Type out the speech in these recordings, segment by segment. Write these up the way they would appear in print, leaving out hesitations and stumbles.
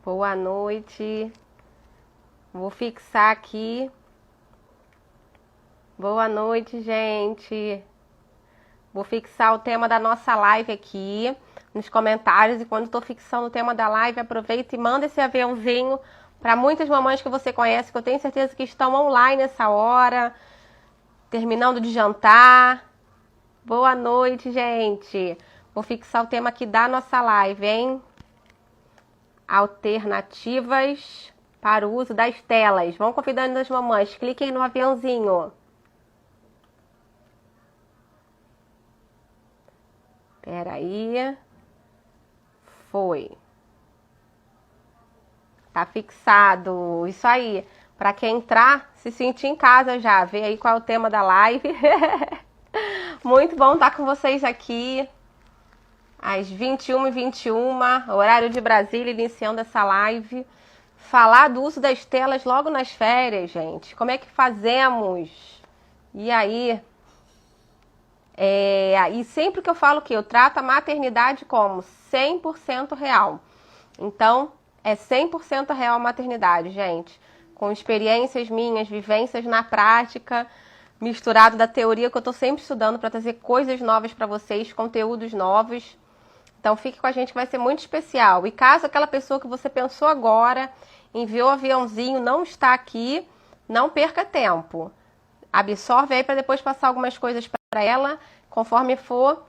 Boa noite. Vou fixar aqui. Boa noite, gente. Vou fixar o tema da nossa live aqui nos comentários. E quando estou fixando o tema da live, aproveita e manda esse aviãozinho para muitas mamães que você conhece, que eu tenho certeza que estão online nessa hora, terminando de jantar. Boa noite, gente. Vou fixar o tema aqui da nossa live, hein? Alternativas para o uso das telas. Vão convidando as mamães. Cliquem no aviãozinho. Espera aí. Foi. Tá fixado. Isso aí. Para quem entrar, se sentir em casa já. Vê aí qual é o tema da live. Muito bom estar com vocês aqui. Às 21h21, horário de Brasília, iniciando essa live. Falar do uso das telas logo nas férias, gente. Como é que fazemos? E aí? E sempre que eu falo que eu trato a maternidade como 100% real. Então, é 100% real a maternidade, gente. Com experiências minhas, vivências na prática, misturado da teoria que eu estou sempre estudando para trazer coisas novas para vocês, conteúdos novos. Então fique com a gente que vai ser muito especial. E caso aquela pessoa que você pensou agora, enviou o aviãozinho, não está aqui, não perca tempo. Absorve aí para depois passar algumas coisas para ela. Conforme for,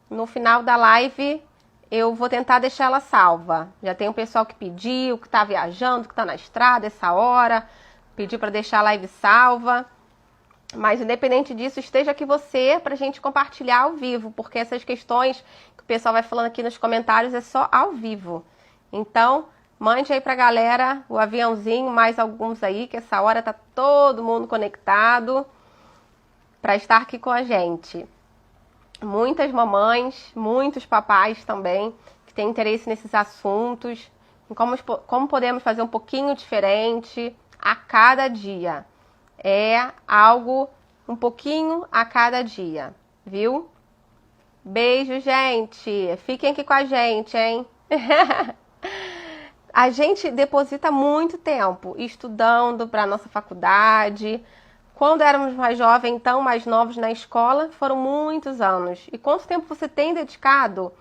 no final da live, eu vou tentar deixar ela salva. Já tem um pessoal que pediu, que está viajando, que está na estrada essa hora, pediu para deixar a live salva. Mas independente disso, esteja aqui você para a gente compartilhar ao vivo, porque essas questões que o pessoal vai falando aqui nos comentários é só ao vivo. Então, mande aí para a galera o aviãozinho, mais alguns aí, que essa hora tá todo mundo conectado para estar aqui com a gente. Muitas mamães, muitos papais também, que têm interesse nesses assuntos, em como podemos fazer um pouquinho diferente a cada dia. É algo um pouquinho a cada dia, viu? Beijo, gente. Fiquem aqui com a gente, hein? A gente deposita muito tempo estudando para a nossa faculdade. Quando éramos mais jovens, então mais novos na escola, foram muitos anos. E quanto tempo você tem dedicado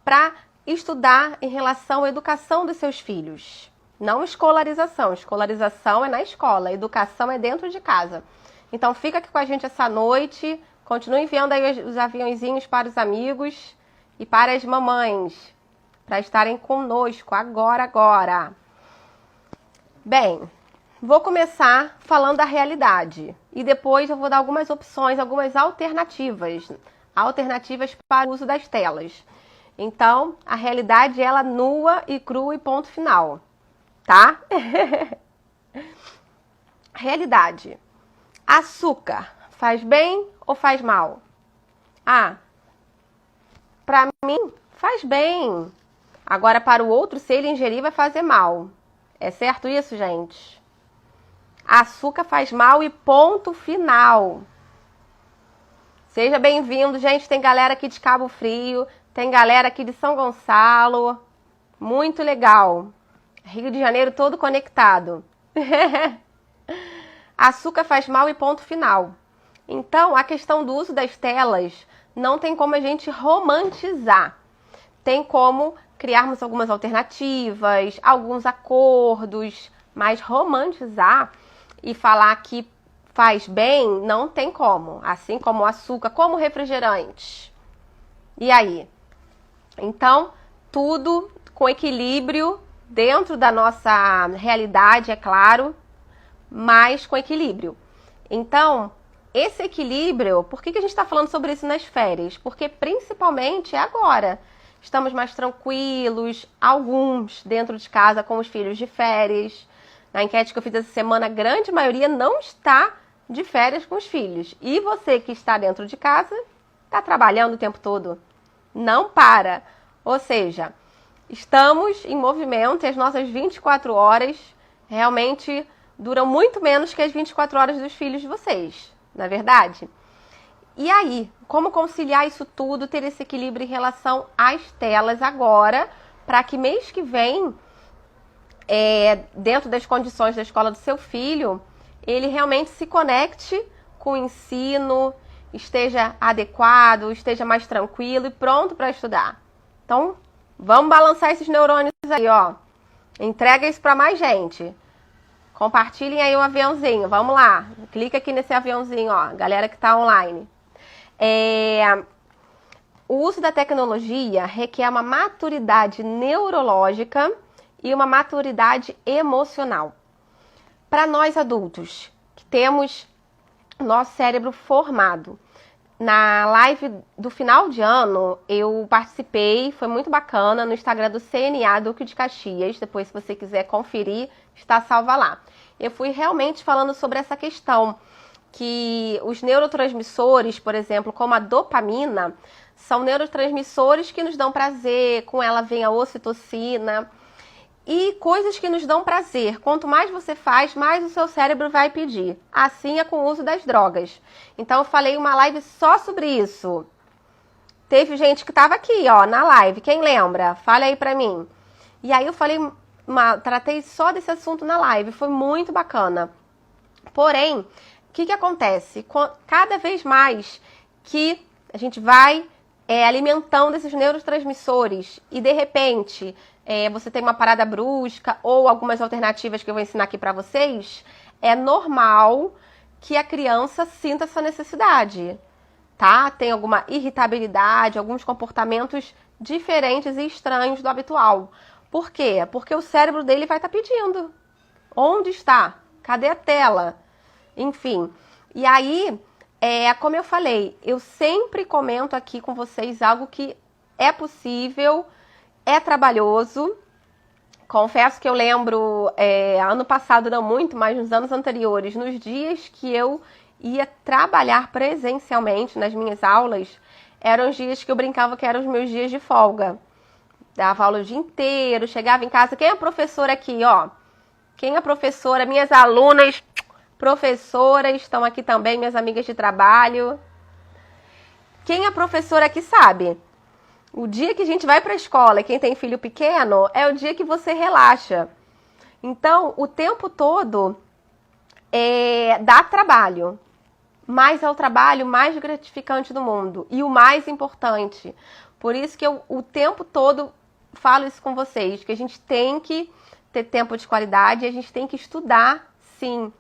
para estudar em relação à educação dos seus filhos? Não escolarização. Escolarização é na escola, educação é dentro de casa. Então fica aqui com a gente essa noite, continue enviando aí os aviãozinhos para os amigos e para as mamães, para estarem conosco agora. Bem, vou começar falando da realidade e depois eu vou dar algumas opções, algumas alternativas para o uso das telas. Então, a realidade ela nua e crua e ponto final. Tá? Realidade. Açúcar faz bem ou faz mal? Para mim faz bem. Agora para o outro, se ele ingerir, vai fazer mal. É certo isso, gente? Açúcar faz mal e ponto final. Seja bem-vindo, gente. Tem galera aqui de Cabo Frio, tem galera aqui de São Gonçalo. Muito legal. Rio de Janeiro todo conectado. Açúcar faz mal e ponto final. Então, a questão do uso das telas não tem como a gente romantizar. Tem como criarmos algumas alternativas, alguns acordos, mas romantizar e falar que faz bem, não tem como. Assim como o açúcar, como refrigerante. E aí? Então, tudo com equilíbrio, dentro da nossa realidade, é claro, mas com equilíbrio. Então, esse equilíbrio, por que a gente está falando sobre isso nas férias? Porque principalmente é agora. Estamos mais tranquilos, alguns dentro de casa com os filhos de férias. Na enquete que eu fiz essa semana, a grande maioria não está de férias com os filhos. E você que está dentro de casa, está trabalhando o tempo todo. Não para. Ou seja, estamos em movimento e as nossas 24 horas realmente duram muito menos que as 24 horas dos filhos de vocês, não é verdade? E aí, como conciliar isso tudo, ter esse equilíbrio em relação às telas agora, para que mês que vem dentro das condições da escola do seu filho, ele realmente se conecte com o ensino, esteja adequado, esteja mais tranquilo e pronto para estudar. Então, vamos balançar esses neurônios aí, ó. Entrega isso para mais gente. Compartilhem aí o aviãozinho, vamos lá. Clica aqui nesse aviãozinho, ó, galera que está online. O uso da tecnologia requer uma maturidade neurológica e uma maturidade emocional. Para nós adultos, que temos nosso cérebro formado, na live do final de ano, eu participei, foi muito bacana, no Instagram do CNA Duque de Caxias. Depois, se você quiser conferir, está salva lá. Eu fui realmente falando sobre essa questão, que os neurotransmissores, por exemplo, como a dopamina, são neurotransmissores que nos dão prazer, com ela vem a ocitocina, e coisas que nos dão prazer. Quanto mais você faz, mais o seu cérebro vai pedir. Assim é com o uso das drogas. Então eu falei uma live só sobre isso. Teve gente que estava aqui, ó, na live. Quem lembra? Fale aí pra mim. E aí eu falei, tratei só desse assunto na live. Foi muito bacana. Porém, o que acontece? Cada vez mais que a gente vai alimentando esses neurotransmissores e de repente você tem uma parada brusca ou algumas alternativas que eu vou ensinar aqui para vocês, é normal que a criança sinta essa necessidade, tá? Tem alguma irritabilidade, alguns comportamentos diferentes e estranhos do habitual. Por quê? Porque o cérebro dele vai estar pedindo. Onde está? Cadê a tela? Enfim. E aí, como eu falei, eu sempre comento aqui com vocês algo que é possível, é trabalhoso. Confesso que eu lembro, ano passado não muito, mas nos anos anteriores, nos dias que eu ia trabalhar presencialmente nas minhas aulas, eram os dias que eu brincava que eram os meus dias de folga. Dava aula o dia inteiro, chegava em casa. Quem é professora aqui, ó? Quem é professora? Minhas alunas professoras estão aqui também, minhas amigas de trabalho. Quem é professora aqui sabe? O dia que a gente vai para a escola, quem tem filho pequeno, é o dia que você relaxa. Então, o tempo todo dá trabalho. Mas é o trabalho mais gratificante do mundo. E o mais importante. Por isso que eu o tempo todo falo isso com vocês, que a gente tem que ter tempo de qualidade, a gente tem que estudar, sim,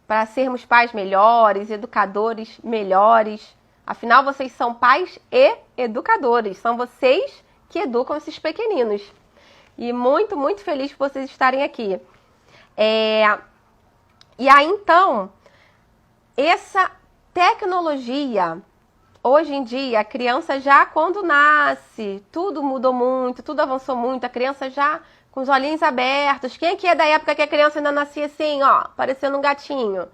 para sermos pais melhores, educadores melhores. Afinal, vocês são pais e educadores. São vocês que educam esses pequeninos. E muito, muito feliz por vocês estarem aqui. E aí, então, essa tecnologia, hoje em dia, a criança já quando nasce, tudo mudou muito, tudo avançou muito, a criança já com os olhinhos abertos. Quem aqui é da época que a criança ainda nascia assim, ó, parecendo um gatinho?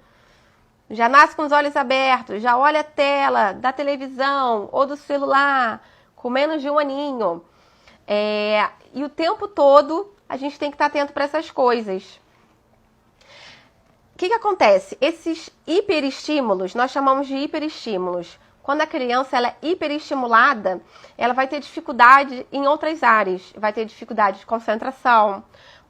Já nasce com os olhos abertos, já olha a tela da televisão ou do celular, com menos de um aninho. E o tempo todo a gente tem que estar atento para essas coisas. O que acontece? Esses hiperestímulos, nós chamamos de hiperestímulos. Quando a criança ela é hiperestimulada, ela vai ter dificuldade em outras áreas. Vai ter dificuldade de concentração,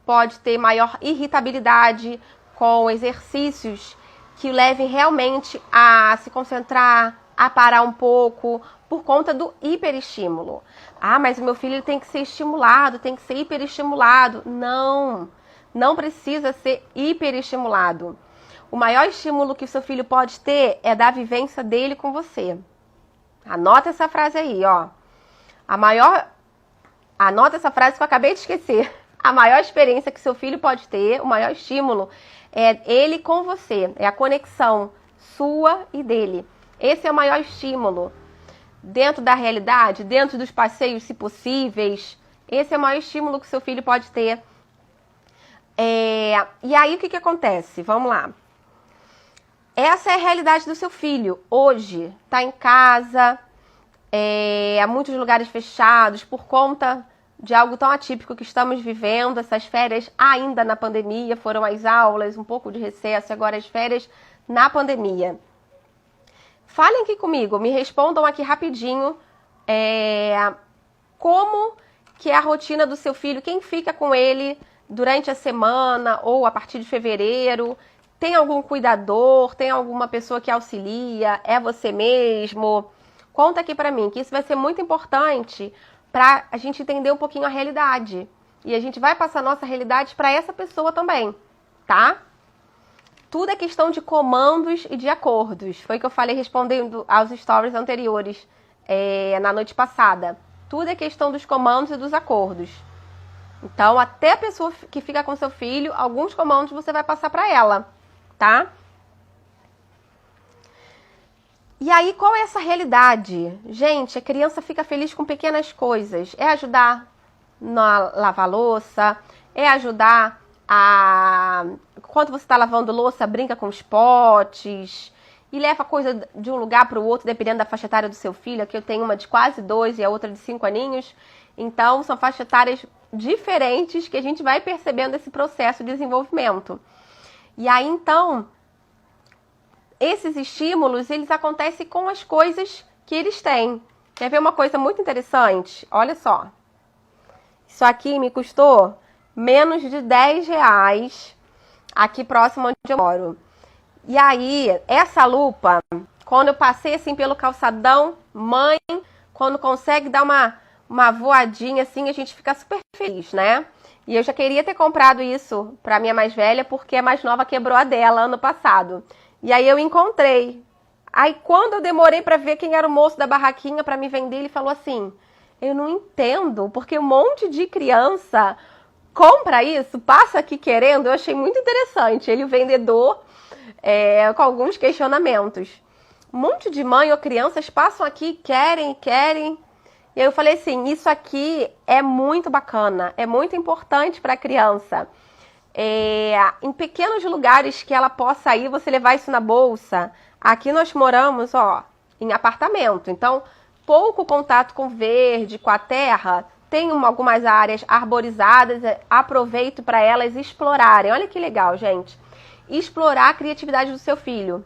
pode ter maior irritabilidade com exercícios que levem realmente a se concentrar, a parar um pouco, por conta do hiperestímulo. Ah, mas o meu filho tem que ser estimulado, tem que ser hiperestimulado. Não, não precisa ser hiperestimulado. O maior estímulo que o seu filho pode ter é da vivência dele com você. Anota essa frase aí, ó. Anota essa frase que eu acabei de esquecer. A maior experiência que seu filho pode ter, o maior estímulo, é ele com você. É a conexão sua e dele. Esse é o maior estímulo. Dentro da realidade, dentro dos passeios, se possíveis. Esse é o maior estímulo que seu filho pode ter. E aí, o que acontece? Vamos lá. Essa é a realidade do seu filho. Hoje, está em casa, há muitos lugares fechados, por conta de algo tão atípico que estamos vivendo. Essas férias ainda na pandemia, foram as aulas, um pouco de recesso, agora as férias na pandemia. Falem aqui comigo, me respondam aqui rapidinho como que é a rotina do seu filho, quem fica com ele durante a semana ou a partir de fevereiro? Tem algum cuidador? Tem alguma pessoa que auxilia? É você mesmo? Conta aqui pra mim, que isso vai ser muito importante pra a gente entender um pouquinho a realidade. E a gente vai passar a nossa realidade pra essa pessoa também, tá? Tudo é questão de comandos e de acordos. Foi o que eu falei respondendo aos stories anteriores, na noite passada. Tudo é questão dos comandos e dos acordos. Então, até a pessoa que fica com seu filho, alguns comandos você vai passar para ela, tá? E aí, qual é essa realidade? Gente, a criança fica feliz com pequenas coisas. É ajudar na lavar louça, é ajudar a... Quando você está lavando louça, brinca com os potes e leva coisa de um lugar para o outro, dependendo da faixa etária do seu filho. Aqui eu tenho uma de quase 2 e a outra de 5 aninhos. Então, são faixas etárias diferentes que a gente vai percebendo esse processo de desenvolvimento. E aí, então, esses estímulos, eles acontecem com as coisas que eles têm. Quer ver uma coisa muito interessante? Olha só. Isso aqui me custou menos de R$10 aqui próximo onde eu moro. E aí, essa lupa, quando eu passei assim pelo calçadão, mãe, quando consegue dar uma voadinha assim, a gente fica super feliz, né? E eu já queria ter comprado isso pra minha mais velha, porque a mais nova quebrou a dela ano passado. E aí eu encontrei. Aí quando eu demorei pra ver quem era o moço da barraquinha pra me vender, ele falou assim: eu não entendo, porque um monte de criança compra isso, passa aqui querendo. Eu achei muito interessante. Ele, o vendedor, com alguns questionamentos. Um monte de mãe ou crianças passam aqui, querem. E aí eu falei assim, isso aqui é muito bacana, é muito importante para a criança. Em pequenos lugares que ela possa ir, você levar isso na bolsa. Aqui nós moramos, em apartamento. Então, pouco contato com verde, com a terra. Tem algumas áreas arborizadas, aproveito para elas explorarem. Olha que legal, gente. Explorar a criatividade do seu filho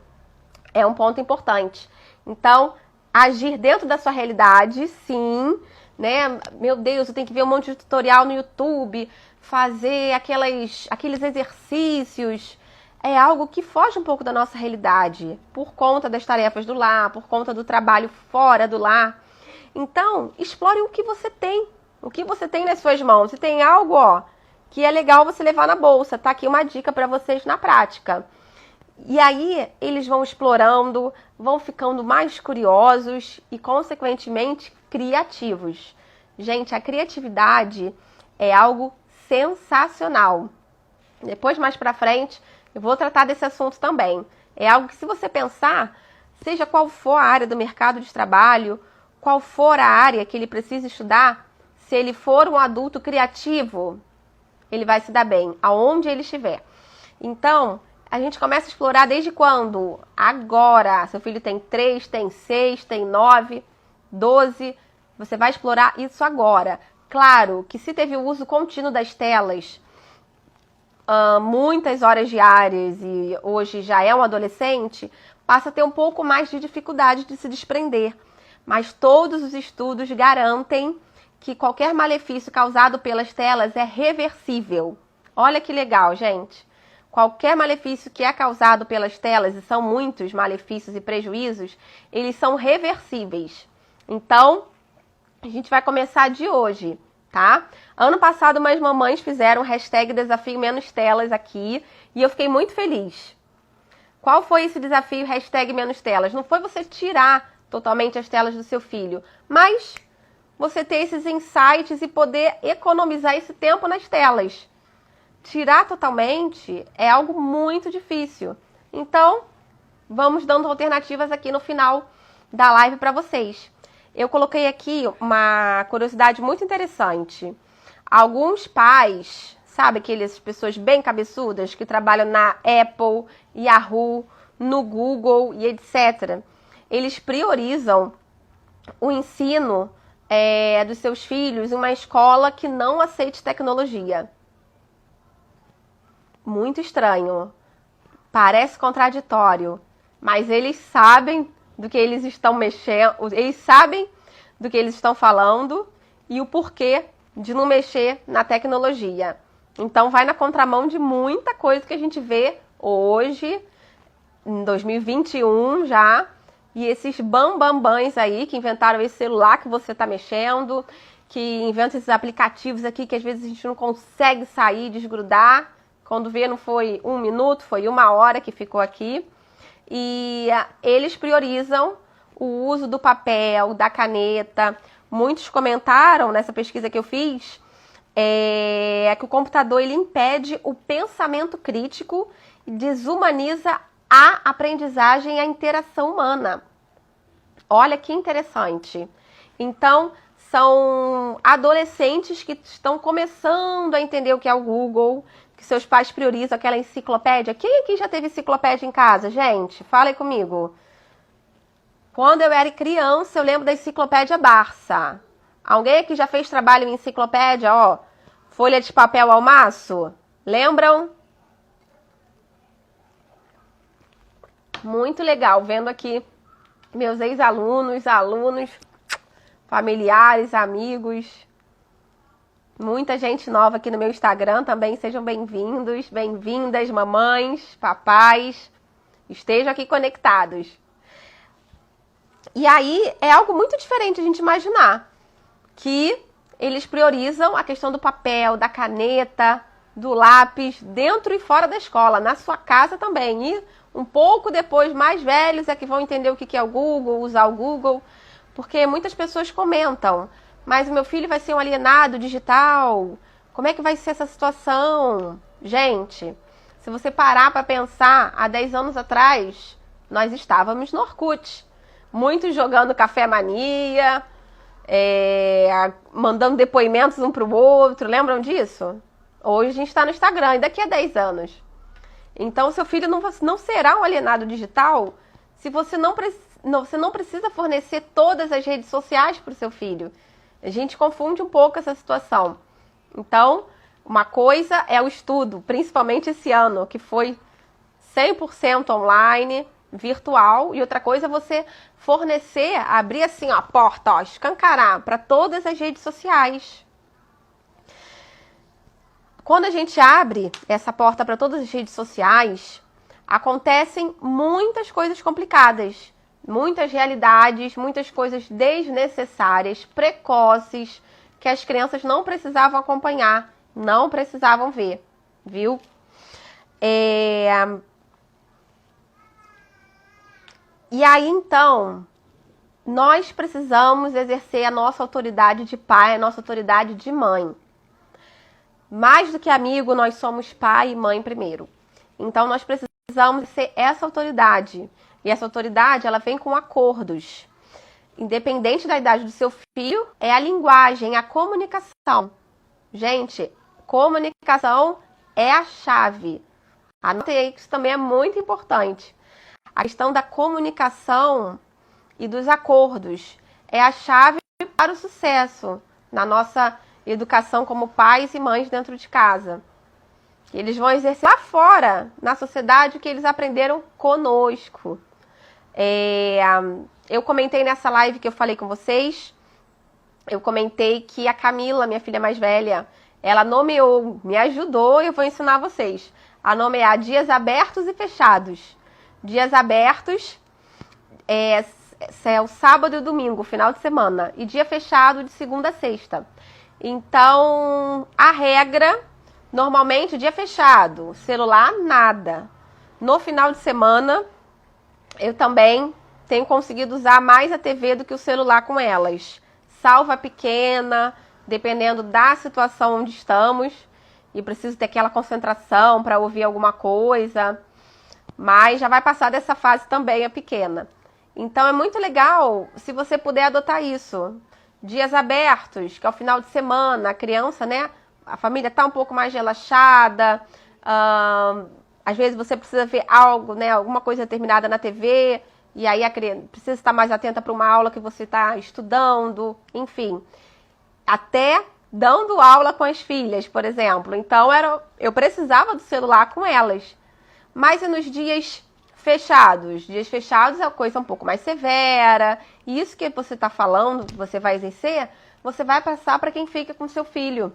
é um ponto importante. Então, agir dentro da sua realidade, sim, né? Meu Deus, eu tenho que ver um monte de tutorial no YouTube, fazer aqueles exercícios. É algo que foge um pouco da nossa realidade, por conta das tarefas do lar, por conta do trabalho fora do lar. Então, explore o que você tem. O que você tem nas suas mãos. Se tem algo, que é legal você levar na bolsa. Tá aqui uma dica para vocês na prática. E aí, eles vão explorando, vão ficando mais curiosos e, consequentemente, criativos. Gente, a criatividade é algo sensacional. Depois, mais pra frente, eu vou tratar desse assunto também. É algo que, se você pensar, seja qual for a área do mercado de trabalho, qual for a área que ele precisa estudar, se ele for um adulto criativo, ele vai se dar bem, aonde ele estiver. Então, a gente começa a explorar desde quando? Agora. Seu filho tem 3, tem 6, tem 9, 12. Você vai explorar isso agora. Claro que se teve o uso contínuo das telas, muitas horas diárias, e hoje já é um adolescente, passa a ter um pouco mais de dificuldade de se desprender. Mas todos os estudos garantem que qualquer malefício causado pelas telas é reversível. Olha que legal, gente. Qualquer malefício que é causado pelas telas, e são muitos malefícios e prejuízos, eles são reversíveis. Então, a gente vai começar de hoje, tá? Ano passado, umas mamães fizeram o hashtag Desafio Menos Telas aqui, e eu fiquei muito feliz. Qual foi esse desafio hashtag Menos Telas? Não foi você tirar totalmente as telas do seu filho, mas você ter esses insights e poder economizar esse tempo nas telas. Tirar totalmente é algo muito difícil. Então, vamos dando alternativas aqui no final da live para vocês. Eu coloquei aqui uma curiosidade muito interessante. Alguns pais, sabe aquelas pessoas bem cabeçudas que trabalham na Apple, Yahoo, no Google e etc., eles priorizam o ensino dos seus filhos em uma escola que não aceite tecnologia. Muito estranho. Parece contraditório, mas eles sabem do que eles estão mexendo, eles sabem do que eles estão falando e o porquê de não mexer na tecnologia. Então vai na contramão de muita coisa que a gente vê hoje, em 2021 já, e esses bambambãs aí que inventaram esse celular que você tá mexendo, que inventam esses aplicativos aqui que às vezes a gente não consegue sair, desgrudar. Quando vê, não foi 1 minuto, foi 1 hora que ficou aqui. E eles priorizam o uso do papel, da caneta. Muitos comentaram nessa pesquisa que eu fiz que o computador ele impede o pensamento crítico e desumaniza a aprendizagem e a interação humana. Olha que interessante. Então, são adolescentes que estão começando a entender o que é o Google, que seus pais priorizam aquela enciclopédia. Quem aqui já teve enciclopédia em casa, gente? Fala aí comigo. Quando eu era criança, eu lembro da enciclopédia Barça. Alguém aqui já fez trabalho em enciclopédia, ó? Folha de papel ao maço? Lembram? Muito legal, vendo aqui meus ex-alunos, alunos, familiares, amigos. Muita gente nova aqui no meu Instagram também. Sejam bem-vindos, bem-vindas, mamães, papais. Estejam aqui conectados. E aí é algo muito diferente a gente imaginar que eles priorizam a questão do papel, da caneta, do lápis, dentro e fora da escola, na sua casa também. E um pouco depois, mais velhos, é que vão entender o que é o Google, usar o Google, porque muitas pessoas comentam, mas o meu filho vai ser um alienado digital, como é que vai ser essa situação? Gente, se você parar para pensar, há 10 anos atrás, nós estávamos no Orkut, muitos jogando Café Mania, mandando depoimentos um para o outro, lembram disso? Hoje a gente está no Instagram, e daqui a 10 anos. Então, seu filho não será um alienado digital se você não precisa fornecer todas as redes sociais para o seu filho. A gente confunde um pouco essa situação. Então, uma coisa é o estudo, principalmente esse ano, que foi 100% online, virtual, e outra coisa é você fornecer, abrir assim a porta, ó, escancarar para todas as redes sociais. Quando a gente abre essa porta para todas as redes sociais, acontecem muitas coisas complicadas, muitas realidades, muitas coisas desnecessárias, precoces, que as crianças não precisavam acompanhar, não precisavam ver, viu? E aí, então, nós precisamos exercer a nossa autoridade de pai, a nossa autoridade de mãe. Mais do que amigo, nós somos pai e mãe primeiro. Então, nós precisamos ser essa autoridade. E essa autoridade, ela vem com acordos. Independente da idade do seu filho, é a linguagem, a comunicação. Gente, comunicação é a chave. Anotem aí que isso também é muito importante. A questão da comunicação e dos acordos é a chave para o sucesso na nossa educação como pais e mães dentro de casa. Eles vão exercer lá fora, na sociedade, o que eles aprenderam conosco. Eu comentei nessa live que eu falei com vocês, eu comentei que a Camila, minha filha mais velha, ela nomeou, me ajudou e eu vou ensinar vocês a nomear dias abertos e fechados. Dias abertos é o sábado e o domingo, final de semana. E dia fechado de segunda a sexta. Então, a regra, normalmente, dia fechado, celular, nada. No final de semana, eu também tenho conseguido usar mais a TV do que o celular com elas. Salva pequena, dependendo da situação onde estamos. E preciso ter aquela concentração para ouvir alguma coisa. Mas já vai passar dessa fase também, a pequena. Então é muito legal se você puder adotar isso. Dias abertos, que é o final de semana, a criança, né? A família está um pouco mais relaxada. Às vezes você precisa ver algo, né? Alguma coisa determinada na TV. E aí a criança precisa estar mais atenta para uma aula que você está estudando. Enfim, até dando aula com as filhas, por exemplo. Então eu precisava do celular com elas. Mas e nos dias fechados? Dias fechados é uma coisa um pouco mais severa. E isso que você está falando, que você vai exercer, você vai passar para quem fica com seu filho.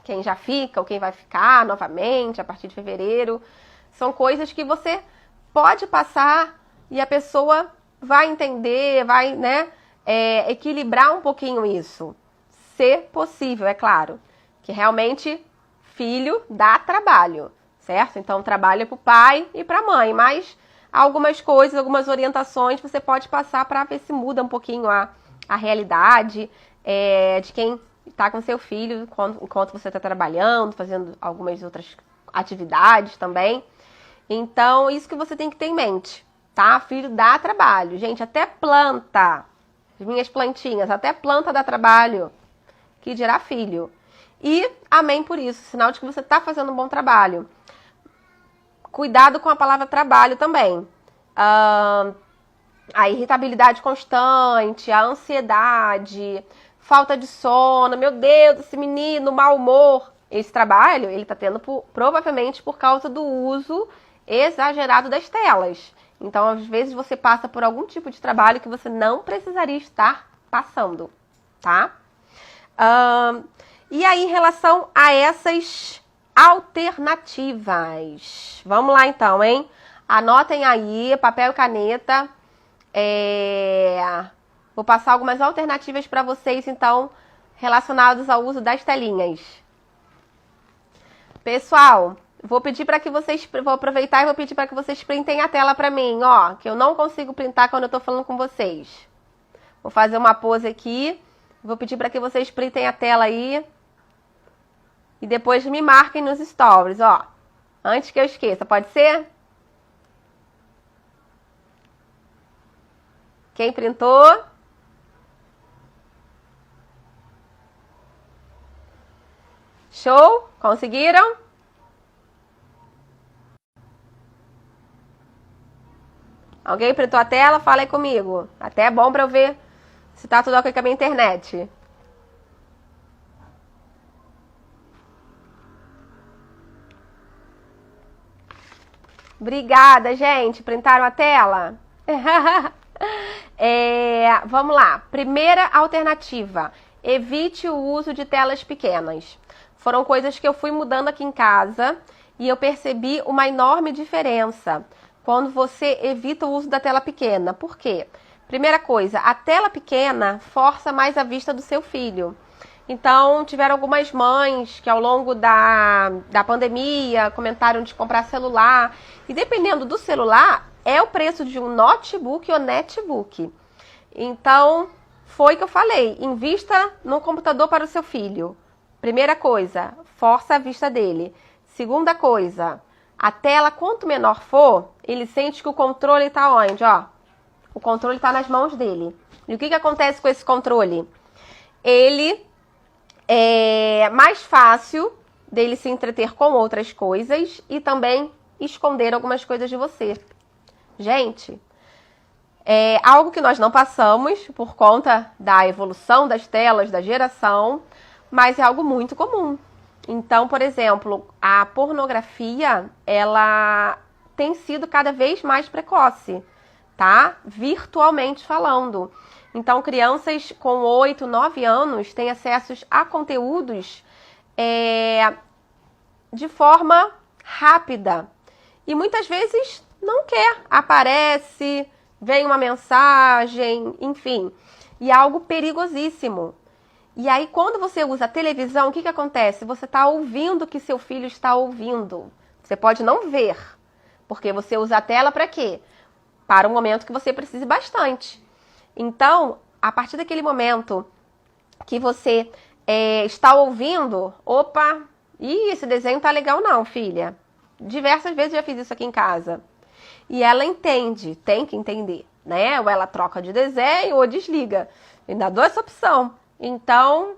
quem já fica ou quem vai ficar novamente a partir de fevereiro. São coisas que você pode passar e a pessoa vai entender, vai, né, equilibrar um pouquinho isso. Se possível, é claro. Que realmente filho dá trabalho, certo? Então trabalho para o pai e para a mãe, mas algumas coisas, algumas orientações você pode passar para ver se muda um pouquinho a realidade de quem está com seu filho enquanto você está trabalhando, fazendo algumas outras atividades também. Então, isso que você tem que ter em mente, tá? Filho dá trabalho. Gente, até planta, as minhas plantinhas, até planta dá trabalho, que dirá filho. E amém por isso, sinal de que você está fazendo um bom trabalho. Cuidado com a palavra trabalho também. A irritabilidade constante, a ansiedade, falta de sono, meu Deus, esse menino, mau humor. Esse trabalho, ele está tendo provavelmente por causa do uso exagerado das telas. Então, às vezes, você passa por algum tipo de trabalho que você não precisaria estar passando, tá? E aí, em relação a essas alternativas. Vamos lá, então, hein? Anotem aí, papel e caneta. Vou passar algumas alternativas para vocês, então, relacionadas ao uso das telinhas. Pessoal, vou aproveitar e vou pedir para que vocês printem a tela para mim, ó, que eu não consigo printar quando eu tô falando com vocês. Vou fazer uma pose aqui, vou pedir para que vocês printem a tela aí e depois me marquem nos stories, ó, antes que eu esqueça, pode ser? Quem printou? Show? Conseguiram? Alguém printou a tela? Fala aí comigo. Até é bom pra eu ver se tá tudo ok com a minha internet. Obrigada, gente. Printaram a tela? Vamos lá. Primeira alternativa. Evite o uso de telas pequenas. Foram coisas que eu fui mudando aqui em casa e eu percebi uma enorme diferença quando você evita o uso da tela pequena. Por quê? Primeira coisa, a tela pequena força mais a vista do seu filho. Então, tiveram algumas mães que ao longo da pandemia comentaram de comprar celular. E dependendo do celular, é o preço de um notebook ou netbook. Então, foi o que eu falei, invista no computador para o seu filho. Primeira coisa, força a vista dele. Segunda coisa, a tela, quanto menor for, ele sente que o controle está onde? Ó, o controle está nas mãos dele. E o que acontece com esse controle? Ele é mais fácil dele se entreter com outras coisas e também esconder algumas coisas de você. Gente, é algo que nós não passamos por conta da evolução das telas, da geração, mas é algo muito comum. Então, por exemplo, a pornografia, ela tem sido cada vez mais precoce, tá? Virtualmente falando. Então, crianças com 8, 9 anos têm acesso a conteúdos de forma rápida. E muitas vezes não quer. Aparece, vem uma mensagem, enfim. E é algo perigosíssimo. E aí, quando você usa a televisão, o que acontece? Você está ouvindo o que seu filho está ouvindo. Você pode não ver, porque você usa a tela para quê? Para um momento que você precise bastante. Então, a partir daquele momento que você está ouvindo, opa, esse desenho tá legal não, filha. Diversas vezes eu já fiz isso aqui em casa. E ela entende, tem que entender, né? Ou ela troca de desenho ou desliga. Ainda dou essa opção. Então,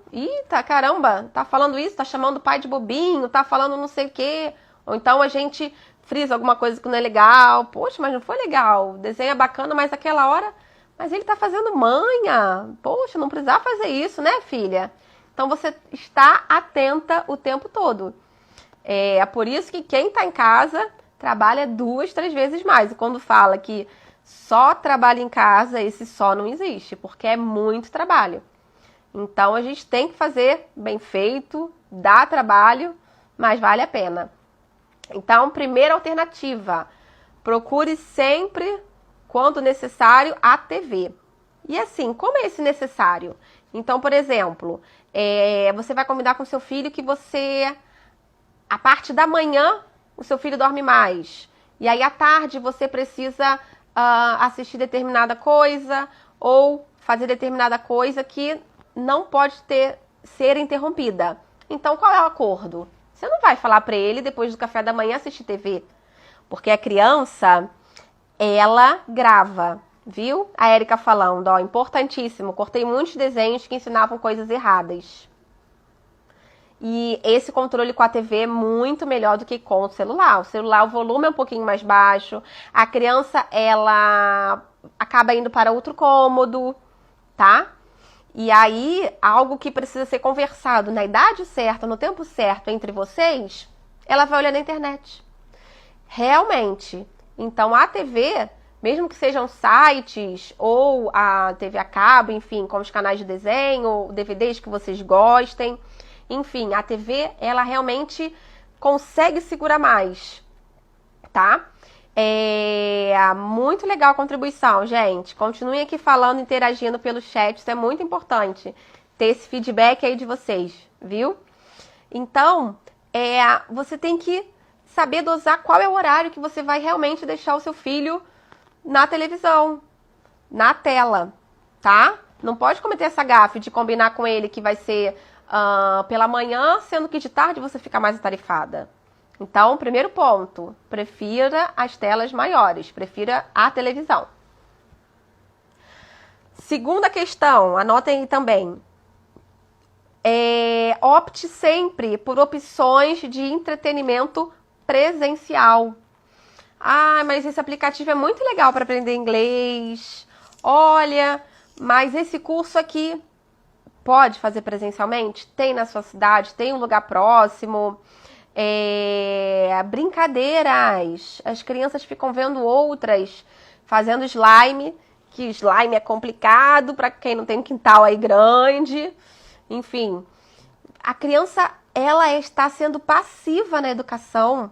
caramba, tá falando isso, tá chamando o pai de bobinho, tá falando não sei o quê. Ou então a gente frisa alguma coisa que não é legal. Poxa, mas não foi legal. O desenho é bacana, mas aquela hora... Mas ele tá fazendo manha. Poxa, não precisava fazer isso, né, filha? Então você está atenta o tempo todo. É por isso que quem tá em casa trabalha 2, 3 vezes mais. E quando fala que só trabalha em casa, esse só não existe, porque é muito trabalho. Então a gente tem que fazer bem feito, dá trabalho, mas vale a pena. Então, primeira alternativa, procure sempre, quando necessário, a TV. E assim, como é esse necessário? Então, por exemplo, você vai combinar com seu filho que a parte da manhã, o seu filho dorme mais. E aí, à tarde, você precisa assistir determinada coisa ou fazer determinada coisa que não pode ser interrompida. Então, qual é o acordo? Você não vai falar para ele, depois do café da manhã, assistir TV. Porque a criança, ela grava, viu? A Érica falando, ó, importantíssimo, cortei muitos desenhos que ensinavam coisas erradas. E esse controle com a TV é muito melhor do que com o celular. O celular, o volume é um pouquinho mais baixo. A criança, ela acaba indo para outro cômodo, tá? E aí, algo que precisa ser conversado na idade certa, no tempo certo entre vocês, ela vai olhar na internet. Realmente. Então, a TV, mesmo que sejam sites ou a TV a cabo, enfim, como os canais de desenho, DVDs que vocês gostem, enfim, a TV, ela realmente consegue segurar mais, tá? Muito legal a contribuição, gente. Continuem aqui falando, interagindo pelo chat, isso é muito importante. Ter esse feedback aí de vocês, viu? Então, você tem que saber dosar qual é o horário que você vai realmente deixar o seu filho na televisão, na tela, tá? Não pode cometer essa gafe de combinar com ele que vai ser pela manhã, sendo que de tarde você fica mais atarefada. Então, primeiro ponto, prefira as telas maiores, prefira a televisão. Segunda questão, anotem aí também. Opte sempre por opções de entretenimento presencial. Mas esse aplicativo é muito legal para aprender inglês. Olha, mas esse curso aqui pode fazer presencialmente? Tem na sua cidade, tem um lugar próximo. Brincadeiras. As crianças ficam vendo outras fazendo slime, que slime é complicado para quem não tem quintal aí grande. Enfim, a criança, ela está sendo passiva na educação,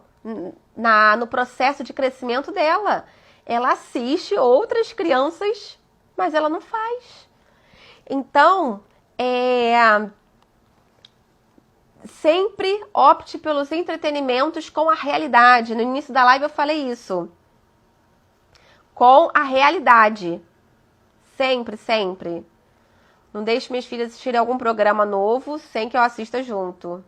no processo de crescimento dela. Ela assiste outras crianças, mas ela não faz. Então, sempre opte pelos entretenimentos com a realidade. No início da live eu falei isso. Com a realidade. Sempre, sempre. Não deixe minhas filhas assistirem algum programa novo sem que eu assista junto.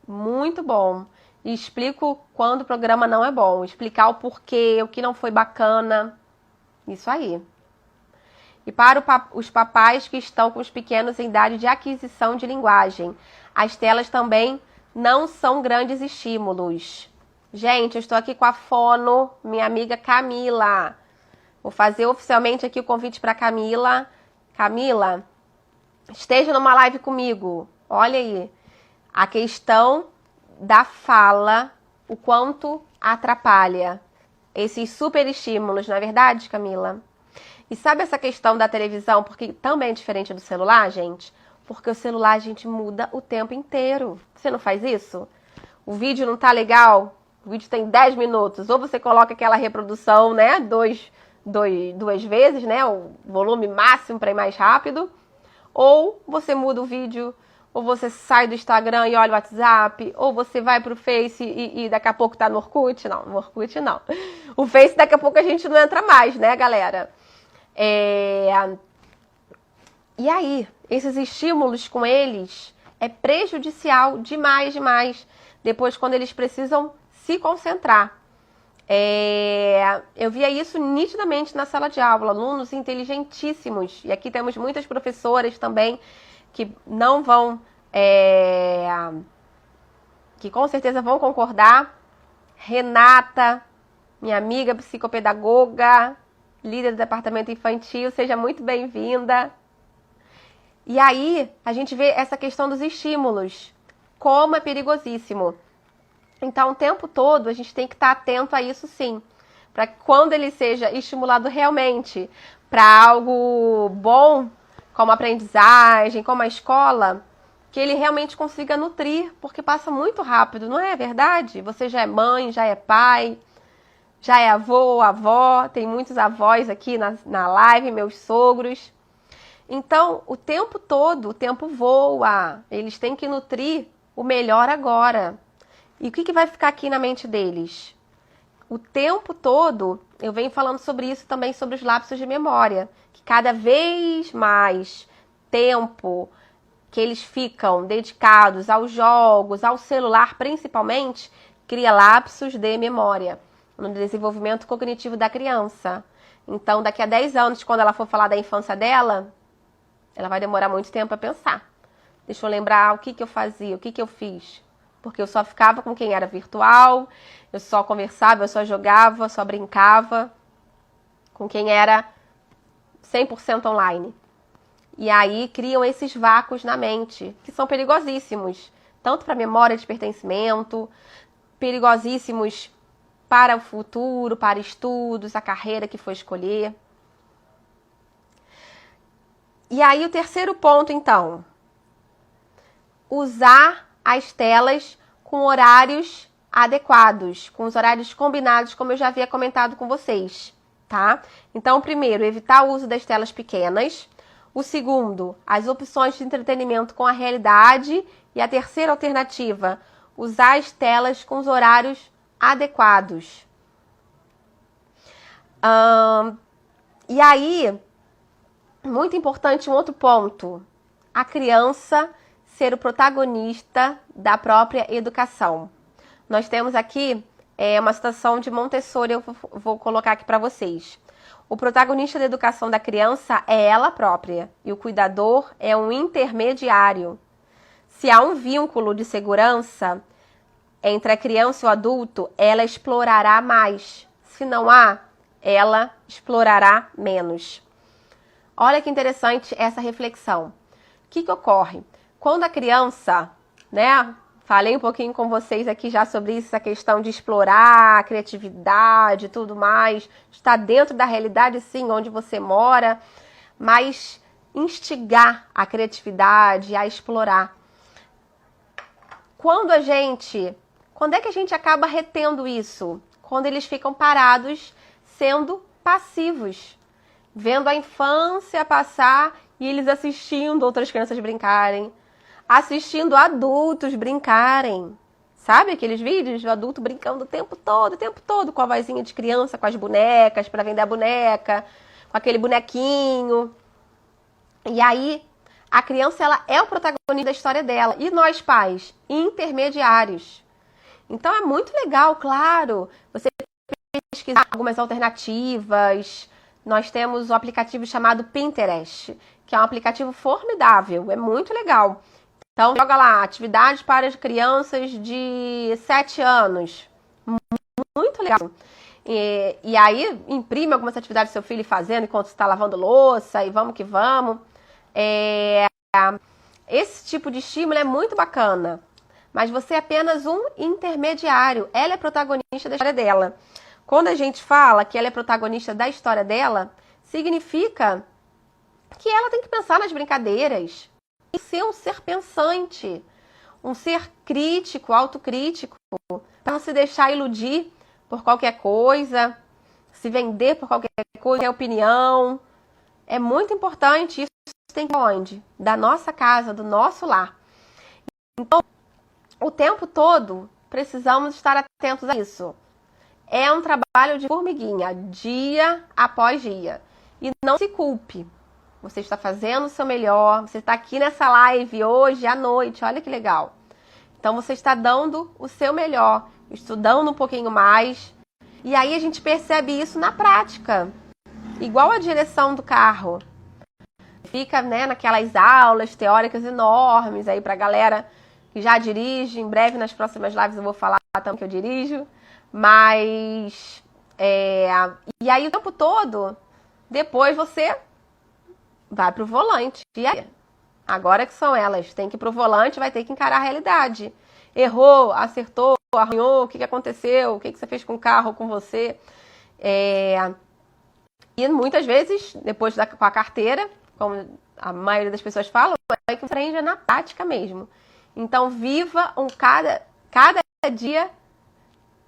Muito bom. E explico quando o programa não é bom. Explicar o porquê, o que não foi bacana. Isso aí. E para os papais que estão com os pequenos em idade de aquisição de linguagem, as telas também não são grandes estímulos. Gente, eu estou aqui com a fono, minha amiga Camila. Vou fazer oficialmente aqui o convite para Camila. Camila, esteja numa live comigo. Olha aí, a questão da fala, o quanto atrapalha esses super estímulos, não é verdade, Camila? E sabe essa questão da televisão, porque também é diferente do celular, gente? Porque o celular a gente muda o tempo inteiro. Você não faz isso? O vídeo não tá legal? O vídeo tem 10 minutos. Ou você coloca aquela reprodução, né? Duas vezes, né? O volume máximo para ir mais rápido. Ou você muda o vídeo, ou você sai do Instagram e olha o WhatsApp, ou você vai pro Face e daqui a pouco tá no Orkut. Não, no Orkut não. O Face daqui a pouco a gente não entra mais, né, galera? E aí, esses estímulos com eles é prejudicial demais, demais. Depois, quando eles precisam se concentrar. Eu via isso nitidamente na sala de aula, alunos inteligentíssimos. E aqui temos muitas professoras também que não vão, que com certeza vão concordar. Renata, minha amiga psicopedagoga, líder do departamento infantil, seja muito bem-vinda. E aí, a gente vê essa questão dos estímulos, como é perigosíssimo. Então, o tempo todo, a gente tem que estar atento a isso sim, para que quando ele seja estimulado realmente para algo bom, como aprendizagem, como a escola, que ele realmente consiga nutrir, porque passa muito rápido, não é verdade? Você já é mãe, já é pai, já é avô, avó, tem muitos avós aqui na live, meus sogros. Então, o tempo todo, o tempo voa, eles têm que nutrir o melhor agora. E o que vai ficar aqui na mente deles? O tempo todo, eu venho falando sobre isso também, sobre os lapsos de memória, que cada vez mais tempo que eles ficam dedicados aos jogos, ao celular principalmente, cria lapsos de memória no desenvolvimento cognitivo da criança. Então, daqui a 10 anos, quando ela for falar da infância dela, ela vai demorar muito tempo a pensar. Deixa eu lembrar o que eu fazia, o que eu fiz. Porque eu só ficava com quem era virtual, eu só conversava, eu só jogava, só brincava com quem era 100% online. E aí criam esses vácuos na mente, que são perigosíssimos, tanto para a memória de pertencimento, perigosíssimos para o futuro, para estudos, a carreira que for escolher. E aí o terceiro ponto, então, usar as telas com horários adequados, com os horários combinados, como eu já havia comentado com vocês, tá? Então, primeiro, evitar o uso das telas pequenas. O segundo, as opções de entretenimento com a realidade. E a terceira alternativa, usar as telas com os horários adequados. E aí, muito importante, um outro ponto, a criança ser o protagonista da própria educação. Nós temos aqui uma citação de Montessori, eu vou colocar aqui para vocês. O protagonista da educação da criança é ela própria e o cuidador é um intermediário. Se há um vínculo de segurança entre a criança e o adulto, ela explorará mais. Se não há, ela explorará menos. Olha que interessante essa reflexão. O que ocorre? Quando a criança, né? Falei um pouquinho com vocês aqui já sobre isso, essa questão de explorar a criatividade e tudo mais. Está dentro da realidade, sim, onde você mora, mas instigar a criatividade, a explorar. Quando é que a gente acaba retendo isso? Quando eles ficam parados, sendo passivos, vendo a infância passar e eles assistindo outras crianças brincarem, assistindo adultos brincarem. Sabe aqueles vídeos do adulto brincando o tempo todo, com a vozinha de criança, com as bonecas, para vender a boneca, com aquele bonequinho. E aí, a criança, ela é o protagonista da história dela. E nós, pais, intermediários. Então, é muito legal, claro, você pesquisar algumas alternativas. Nós temos o aplicativo chamado Pinterest, que é um aplicativo formidável, é muito legal. Então, joga lá, atividades para as crianças de 7 anos. Muito legal. E aí, imprime algumas atividades do seu filho fazendo enquanto está lavando louça e vamos que vamos. Esse tipo de estímulo é muito bacana. Mas você é apenas um intermediário. Ela é protagonista da história dela. Quando a gente fala que ela é protagonista da história dela, significa que ela tem que pensar nas brincadeiras. E ser um ser pensante, um ser crítico, autocrítico, para não se deixar iludir por qualquer coisa, se vender por qualquer coisa, qualquer opinião. É muito importante, isso tem que ir onde? Da nossa casa, do nosso lar. Então, o tempo todo, precisamos estar atentos a isso. É um trabalho de formiguinha, dia após dia. E não se culpe. Você está fazendo o seu melhor, você está aqui nessa live hoje à noite, olha que legal. Então você está dando o seu melhor, estudando um pouquinho mais. E aí a gente percebe isso na prática. Igual a direção do carro. Fica, né, naquelas aulas teóricas enormes aí pra galera que já dirige. Em breve, nas próximas lives, eu vou falar também que eu dirijo. Mas, e aí o tempo todo, depois você vai pro volante. E aí? Agora que são elas, tem que ir pro volante, vai ter que encarar a realidade. Errou, acertou, arranhou, o que aconteceu, o que você fez com o carro, com você. E muitas vezes, depois com a carteira, como a maioria das pessoas falam, é que você aprende na prática mesmo. Então, viva cada dia,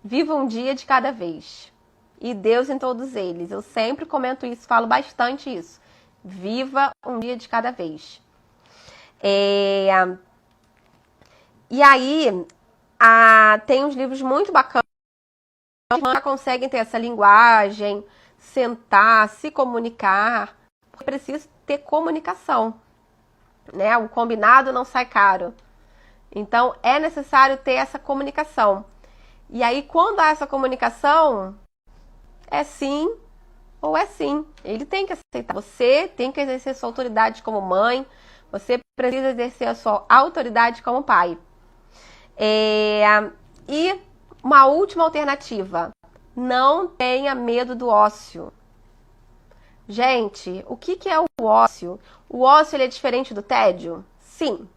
viva um dia de cada vez. E Deus em todos eles. Eu sempre comento isso, falo bastante isso. Viva um dia de cada vez. E aí, tem uns livros muito bacanas que já conseguem ter essa linguagem, sentar, se comunicar. É preciso ter comunicação, né? O combinado não sai caro. Então, é necessário ter essa comunicação. E aí, quando há essa comunicação, é sim ou é sim. Ele tem que aceitar. Você tem que exercer sua autoridade como mãe. Você precisa exercer a sua autoridade como pai. E uma última alternativa. Não tenha medo do ócio. Gente, o que é o ócio? O ócio ele é diferente do tédio? Sim.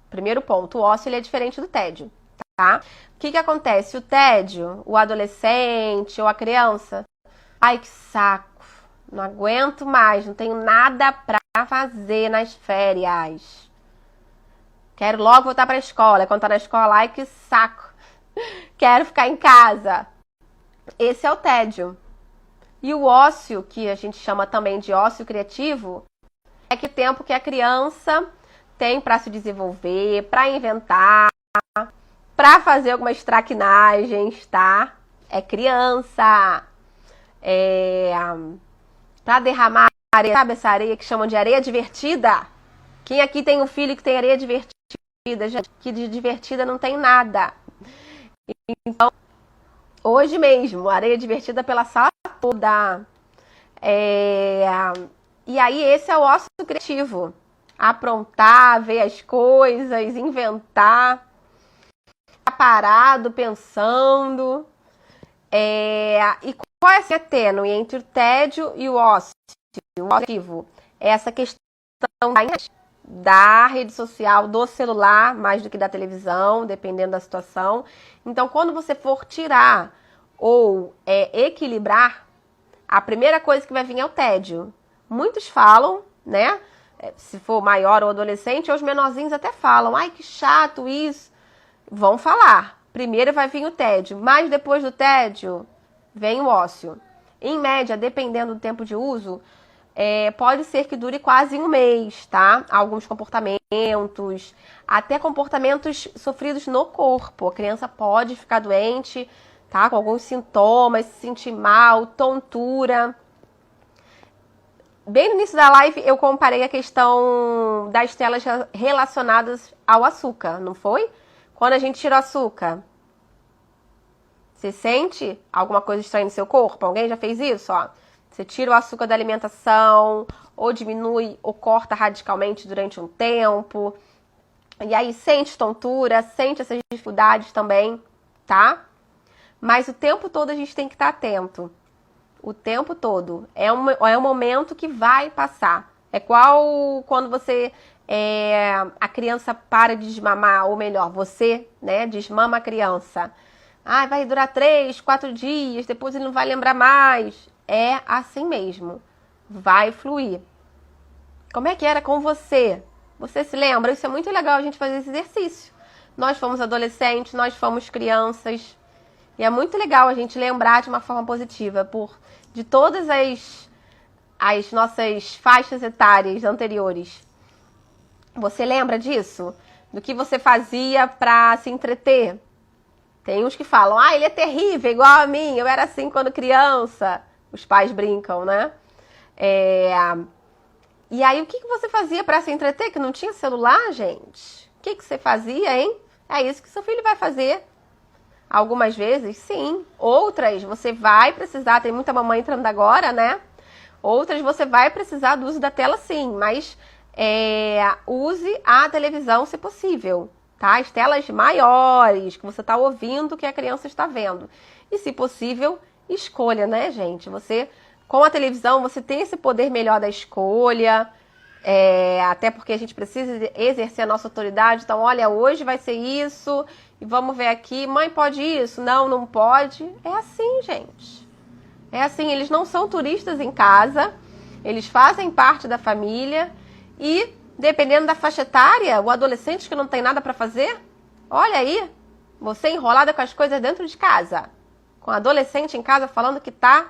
Primeiro ponto, o ócio ele é diferente do tédio, tá? O que acontece? O tédio, o adolescente ou a criança, ai que saco, não aguento mais, não tenho nada pra fazer nas férias. Quero logo voltar pra escola, quando tá na escola, ai que saco, quero ficar em casa. Esse é o tédio. E o ócio, que a gente chama também de ócio criativo, é que tempo que a criança tem para se desenvolver, para inventar, para fazer algumas traquinagens, tá? É criança. Para derramar areia, sabe essa areia que chamam de areia divertida? Quem aqui tem um filho que tem areia divertida? Gente, que de divertida não tem nada. Então, hoje mesmo, areia divertida pela sala toda. E aí, esse é o ócio criativo. Aprontar, ver as coisas, inventar, ficar parado, pensando. E qual é a tênue entre o tédio e o ócio? O ócio criativo é essa questão da rede social, do celular, mais do que da televisão, dependendo da situação. Então, quando você for tirar ou equilibrar, a primeira coisa que vai vir é o tédio. Muitos falam, né? Se for maior ou adolescente, ou os menorzinhos até falam, ai que chato isso. Vão falar. Primeiro vai vir o tédio, mas depois do tédio vem o ócio. Em média, dependendo do tempo de uso, pode ser que dure quase um mês, tá? Alguns comportamentos, até comportamentos sofridos no corpo. A criança pode ficar doente, tá? Com alguns sintomas, se sentir mal, tontura. Bem no início da live eu comparei a questão das telas relacionadas ao açúcar, não foi? Quando a gente tira o açúcar, você sente alguma coisa estranha no seu corpo? Alguém já fez isso? Ó, você tira o açúcar da alimentação, ou diminui ou corta radicalmente durante um tempo. E aí sente tontura, sente essas dificuldades também, tá? Mas o tempo todo a gente tem que estar atento. O tempo todo. É um momento que vai passar. É qual quando você... a criança para de desmamar, ou melhor, você, né, desmama a criança. Vai durar 3, 4 dias, depois ele não vai lembrar mais. É assim mesmo. Vai fluir. Como é que era com você? Você se lembra? Isso é muito legal a gente fazer esse exercício. Nós fomos adolescentes, nós fomos crianças. E é muito legal a gente lembrar de uma forma positiva de todas as nossas faixas etárias anteriores. Você lembra disso? Do que você fazia para se entreter? Tem uns que falam, ele é terrível, igual a mim, eu era assim quando criança. Os pais brincam, né? E aí, o que você fazia para se entreter? Que não tinha celular, gente? O que você fazia, hein? É isso que seu filho vai fazer. Algumas vezes, sim. Outras, você vai precisar, tem muita mamãe entrando agora, né? Outras, você vai precisar do uso da tela, sim. Mas use a televisão, se possível, tá? As telas maiores, que você está ouvindo o que a criança está vendo. E, se possível, escolha, né, gente? Você, com a televisão, você tem esse poder melhor da escolha, até porque a gente precisa exercer a nossa autoridade. Então, olha, hoje vai ser isso, e vamos ver aqui. Mãe, pode isso? Não, não pode. É assim, gente. É assim, eles não são turistas em casa, eles fazem parte da família, E, dependendo da faixa etária, o adolescente que não tem nada para fazer, olha aí, você enrolada com as coisas dentro de casa. Com o adolescente em casa falando que tá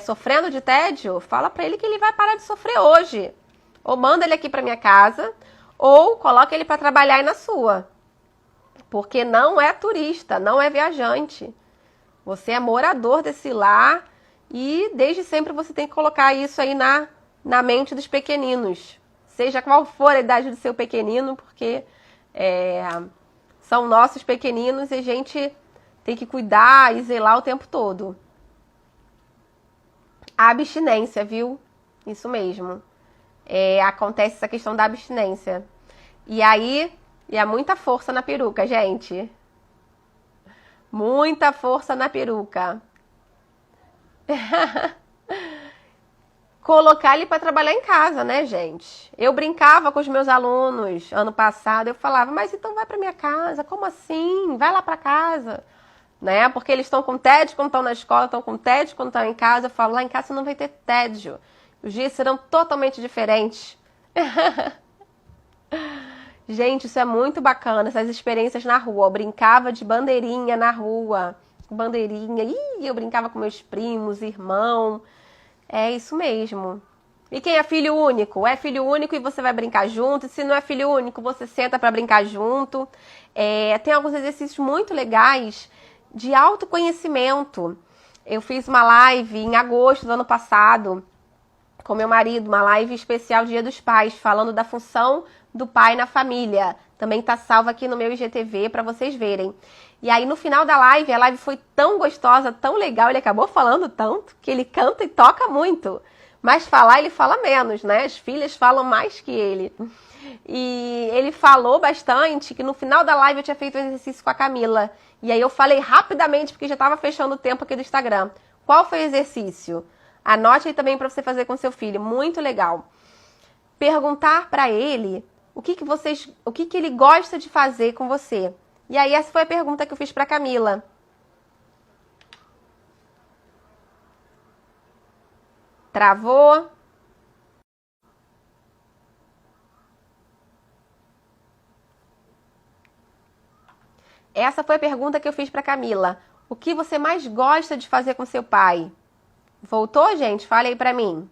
sofrendo de tédio, fala para ele que ele vai parar de sofrer hoje. Ou manda ele aqui para minha casa, ou coloca ele para trabalhar aí na sua. Porque não é turista, não é viajante. Você é morador desse lar e desde sempre você tem que colocar isso aí na mente dos pequeninos. Seja qual for a idade do seu pequenino, porque são nossos pequeninos e a gente tem que cuidar e zelar o tempo todo. A abstinência, viu? Isso mesmo. Acontece essa questão da abstinência. E aí, é muita força na peruca, gente. Muita força na peruca. Colocar ele para trabalhar em casa, né, gente? Eu brincava com os meus alunos ano passado, eu falava, mas então vai para minha casa, como assim? Vai lá para casa, né? Porque eles estão com tédio quando estão na escola, estão com tédio quando estão em casa. Eu falo, lá em casa você não vai ter tédio. Os dias serão totalmente diferentes. Gente, isso é muito bacana, essas experiências na rua. Eu brincava de bandeirinha na rua, bandeirinha. Ih, eu brincava com meus primos, irmão. É isso mesmo. E quem é filho único? É filho único e você vai brincar junto. E se não é filho único, você senta para brincar junto. Tem alguns exercícios muito legais de autoconhecimento. Eu fiz uma live em agosto do ano passado com meu marido, uma live especial Dia dos Pais, falando da função do pai na família. Também tá salva aqui no meu IGTV para vocês verem. E aí no final da live, a live foi tão gostosa, tão legal, ele acabou falando tanto que ele canta e toca muito. Mas falar ele fala menos, né? As filhas falam mais que ele. E ele falou bastante que no final da live eu tinha feito um exercício com a Camila. E aí eu falei rapidamente, porque já estava fechando o tempo aqui do Instagram. Qual foi o exercício? Anote aí também para você fazer com seu filho, muito legal. Perguntar para ele o que ele gosta de fazer com você. E aí essa foi a pergunta que eu fiz para Camila. Travou? Essa foi a pergunta que eu fiz para Camila. O que você mais gosta de fazer com seu pai? Voltou, gente? Fale aí pra mim.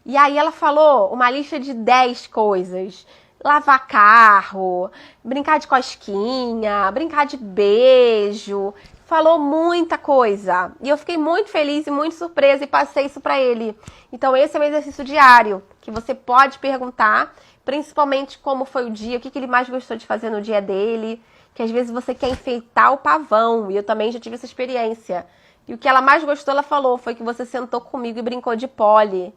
E aí ela falou uma lista de 10 coisas. Lavar carro, brincar de cosquinha, brincar de beijo. Falou muita coisa. E eu fiquei muito feliz e muito surpresa e passei isso pra ele. Então esse é um exercício diário que você pode perguntar, principalmente como foi o dia, o que ele mais gostou de fazer no dia dele. Que às vezes você quer enfeitar o pavão, e eu também já tive essa experiência. E o que ela mais gostou, ela falou, foi que você sentou comigo e brincou de pole.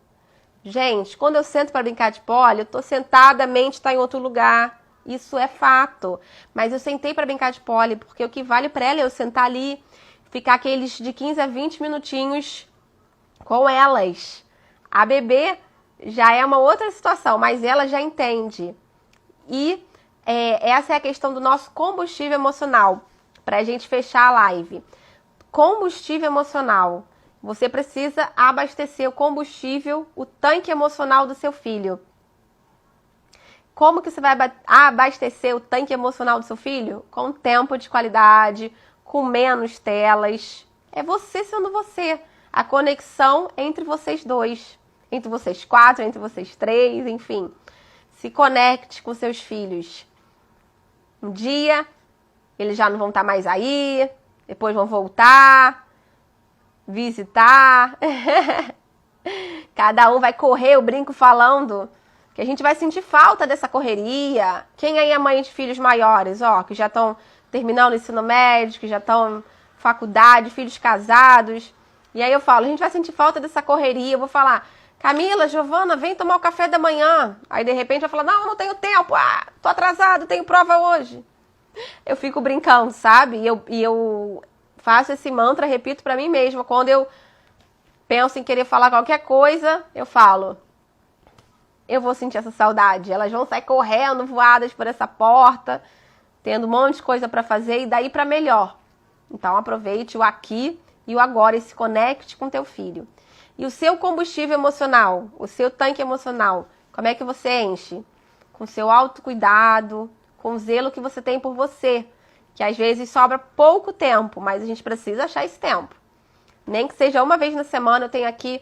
Gente, quando eu sento para brincar de pole, eu tô sentada, a mente tá em outro lugar. Isso é fato. Mas eu sentei para brincar de pole, porque o que vale para ela é eu sentar ali, ficar aqueles de 15 a 20 minutinhos com elas. A bebê já é uma outra situação, mas ela já entende. E essa é a questão do nosso combustível emocional, para a gente fechar a live. Combustível emocional. Você precisa abastecer o combustível, o tanque emocional do seu filho. Como que você vai abastecer o tanque emocional do seu filho? Com tempo de qualidade, com menos telas. É você sendo você. A conexão entre vocês dois. Entre vocês 4, entre vocês 3, enfim. Se conecte com seus filhos. Um dia, eles já não vão estar mais aí, depois vão voltar, visitar. Cada um vai correr, eu brinco falando que a gente vai sentir falta dessa correria. Quem aí é mãe de filhos maiores, que já estão terminando o ensino médio, que já estão em faculdade, filhos casados. E aí eu falo, a gente vai sentir falta dessa correria. Eu vou falar, Camila, Giovana, vem tomar o café da manhã. Aí, de repente, vai falar, não tenho tempo. Tô atrasado, tenho prova hoje. Eu fico brincando, sabe? E eu faço esse mantra, repito pra mim mesma. Quando eu penso em querer falar qualquer coisa, eu falo, eu vou sentir essa saudade. Elas vão sair correndo, voadas por essa porta, tendo um monte de coisa pra fazer e daí pra melhor. Então, aproveite o aqui e o agora e se conecte com teu filho. E o seu combustível emocional, o seu tanque emocional, como é que você enche? Com o seu autocuidado, com o zelo que você tem por você, que às vezes sobra pouco tempo, mas a gente precisa achar esse tempo. Nem que seja uma vez na semana. Eu tenho aqui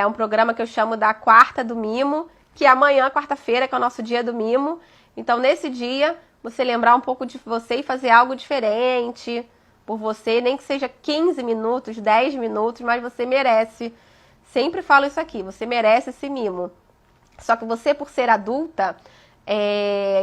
um programa que eu chamo da Quarta do Mimo, que é amanhã, quarta-feira, que é o nosso dia do mimo. Então, nesse dia, você lembrar um pouco de você e fazer algo diferente por você, nem que seja 15 minutos, 10 minutos, mas você merece. Sempre falo isso aqui, você merece esse mimo. Só que você, por ser adulta,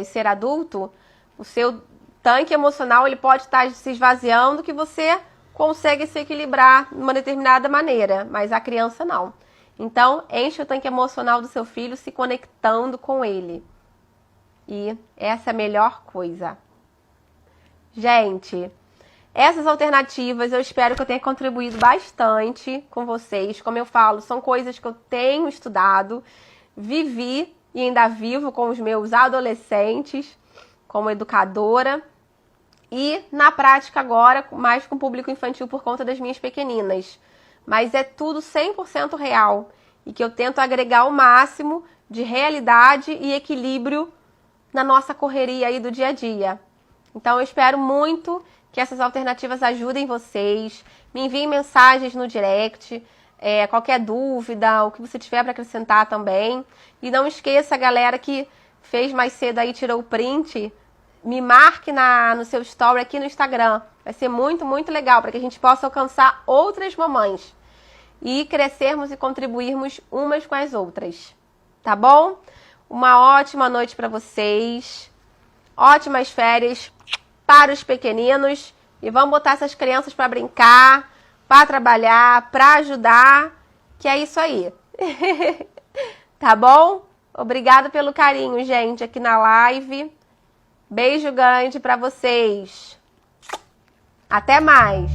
ser adulto, o seu tanque emocional ele pode estar se esvaziando, que você consegue se equilibrar de uma determinada maneira, mas a criança não. Então, enche o tanque emocional do seu filho se conectando com ele. E essa é a melhor coisa. Gente, essas alternativas eu espero que eu tenha contribuído bastante com vocês. Como eu falo, são coisas que eu tenho estudado, vivi e ainda vivo com os meus adolescentes, como educadora. E na prática agora, mais com o público infantil por conta das minhas pequeninas. Mas é tudo 100% real. E que eu tento agregar o máximo de realidade e equilíbrio na nossa correria aí do dia a dia. Então eu espero muito que essas alternativas ajudem vocês. Me enviem mensagens no direct, qualquer dúvida, o que você tiver para acrescentar também. E não esqueça, galera, que fez mais cedo aí, tirou o print, me marque no seu story aqui no Instagram. Vai ser muito, muito legal para que a gente possa alcançar outras mamães e crescermos e contribuirmos umas com as outras. Tá bom? Uma ótima noite para vocês. Ótimas férias para os pequeninos. E vamos botar essas crianças para brincar, para trabalhar, para ajudar, que é isso aí. Tá bom? Obrigada pelo carinho, gente, aqui na live. Beijo grande para vocês. Até mais.